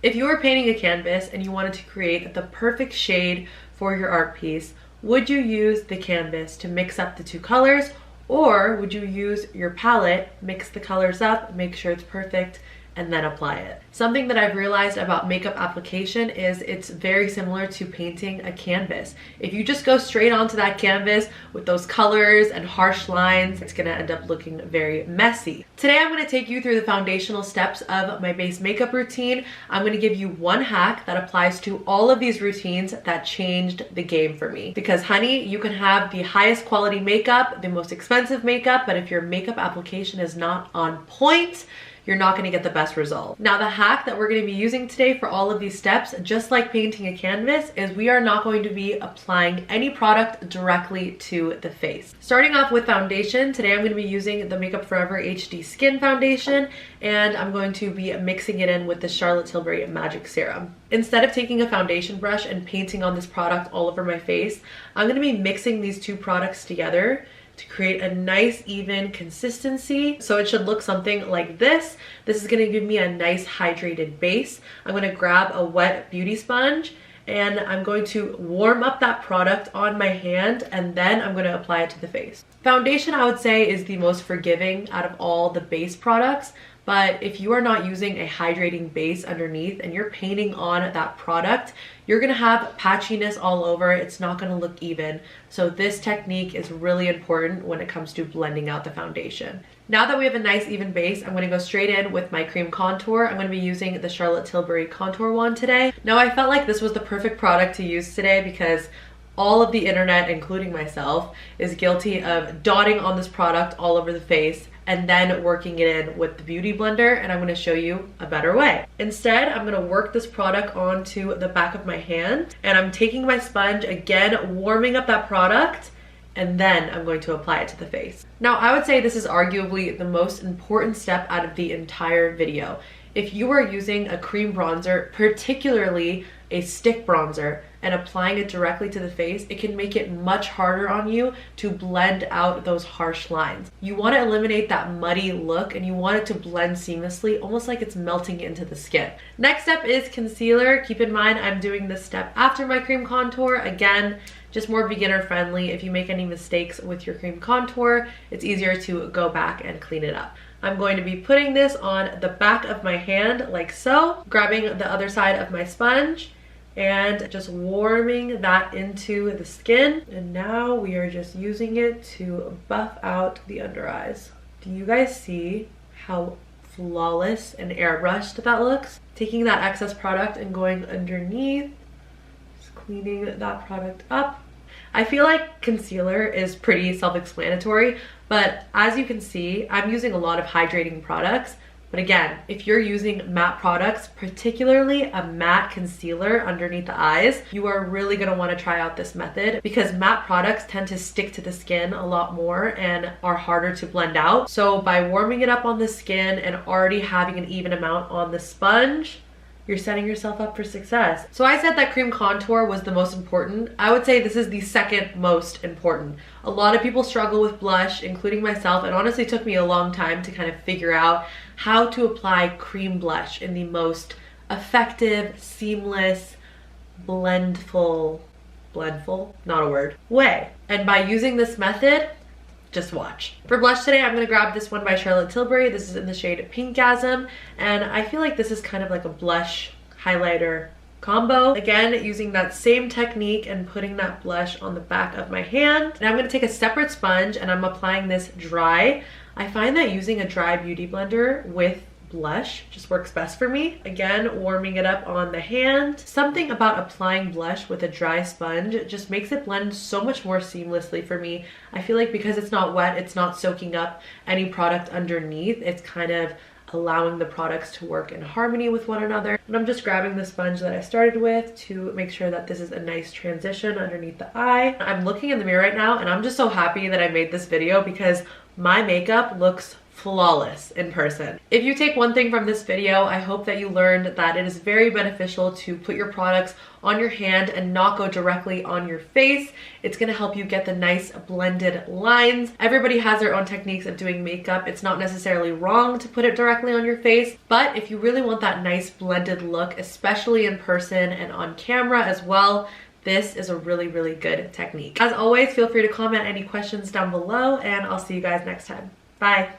If you were painting a canvas and you wanted to create the perfect shade for your art piece, would you use the canvas to mix up the two colors, or would you use your palette, mix the colors up, make sure it's perfect, and then apply it? Something that I've realized about makeup application is it's very similar to painting a canvas. If you just go straight onto that canvas with those colors and harsh lines, it's gonna end up looking very messy. Today I'm gonna take you through the foundational steps of my base makeup routine. I'm gonna give you one hack that applies to all of these routines that changed the game for me. Because honey, you can have the highest quality makeup, the most expensive makeup, but if your makeup application is not on point, you're not gonna get the best result. Now, the hack that we're gonna be using today for all of these steps, just like painting a canvas, is we are not going to be applying any product directly to the face. Starting off with foundation, today I'm gonna be using the Makeup Forever HD Skin Foundation, and I'm going to be mixing it in with the Charlotte Tilbury Magic Serum. Instead of taking a foundation brush and painting on this product all over my face, I'm gonna be mixing these two products together to create a nice even consistency. So it should look something like this. This is gonna give me a nice hydrated base. I'm gonna grab a wet beauty sponge and I'm going to warm up that product on my hand, and then I'm gonna apply it to the face. Foundation, I would say, is the most forgiving out of all the base products. But if you are not using a hydrating base underneath and you're painting on that product, you're gonna have patchiness all over. It's not gonna look even. So this technique is really important when it comes to blending out the foundation. Now that we have a nice even base, I'm gonna go straight in with my cream contour. I'm gonna be using the Charlotte Tilbury Contour Wand today. Now, I felt like this was the perfect product to use today because all of the internet, including myself, is guilty of dotting on this product all over the face and then working it in with the beauty blender, and I'm gonna show you a better way. Instead, I'm gonna work this product onto the back of my hand, and I'm taking my sponge, again, warming up that product, and then I'm going to apply it to the face. Now, I would say this is arguably the most important step out of the entire video. If you are using a cream bronzer, particularly a stick bronzer, and applying it directly to the face, it can make it much harder on you to blend out those harsh lines. You want to eliminate that muddy look, and you want it to blend seamlessly, almost like it's melting into the skin. Next step is concealer. Keep in mind, I'm doing this step after my cream contour. Again, just more beginner friendly. If you make any mistakes with your cream contour, it's easier to go back and clean it up. I'm going to be putting this on the back of my hand like so, grabbing the other side of my sponge and just warming that into the skin. And now we are just using it to buff out the under eyes. Do you guys see how flawless and airbrushed that looks? Taking that excess product and going underneath, just cleaning that product up. I feel like concealer is pretty self-explanatory, but as you can see, I'm using a lot of hydrating products. But again, if you're using matte products, particularly a matte concealer underneath the eyes, you are really gonna wanna try out this method because matte products tend to stick to the skin a lot more and are harder to blend out. So by warming it up on the skin and already having an even amount on the sponge, you're setting yourself up for success. So I said that cream contour was the most important. I would say this is the second most important. A lot of people struggle with blush, including myself. It honestly took me a long time to kind of figure out how to apply cream blush in the most effective, seamless, blendful, not a word, way. And by using this method, just watch. For blush today, I'm gonna grab this one by Charlotte Tilbury. This is in the shade Pinkgasm, and I feel like this is kind of like a blush highlighter combo. Again, using that same technique and putting that blush on the back of my hand. And I'm gonna take a separate sponge and I'm applying this dry. I find that using a dry beauty blender with blush just works best for me. Again, warming it up on the hand. Something about applying blush with a dry sponge just makes it blend so much more seamlessly for me. I feel like because it's not wet, it's not soaking up any product underneath. It's kind of allowing the products to work in harmony with one another. And I'm just grabbing the sponge that I started with to make sure that this is a nice transition underneath the eye. I'm looking in the mirror right now and I'm just so happy that I made this video because my makeup looks flawless in person. If you take one thing from this video, I hope that you learned that it is very beneficial to put your products on your hand and not go directly on your face. It's gonna help you get the nice blended lines. Everybody has their own techniques of doing makeup. It's not necessarily wrong to put it directly on your face, but if you really want that nice blended look, especially in person and on camera as well, this is a really, really good technique. As always, feel free to comment any questions down below, and I'll see you guys next time. Bye.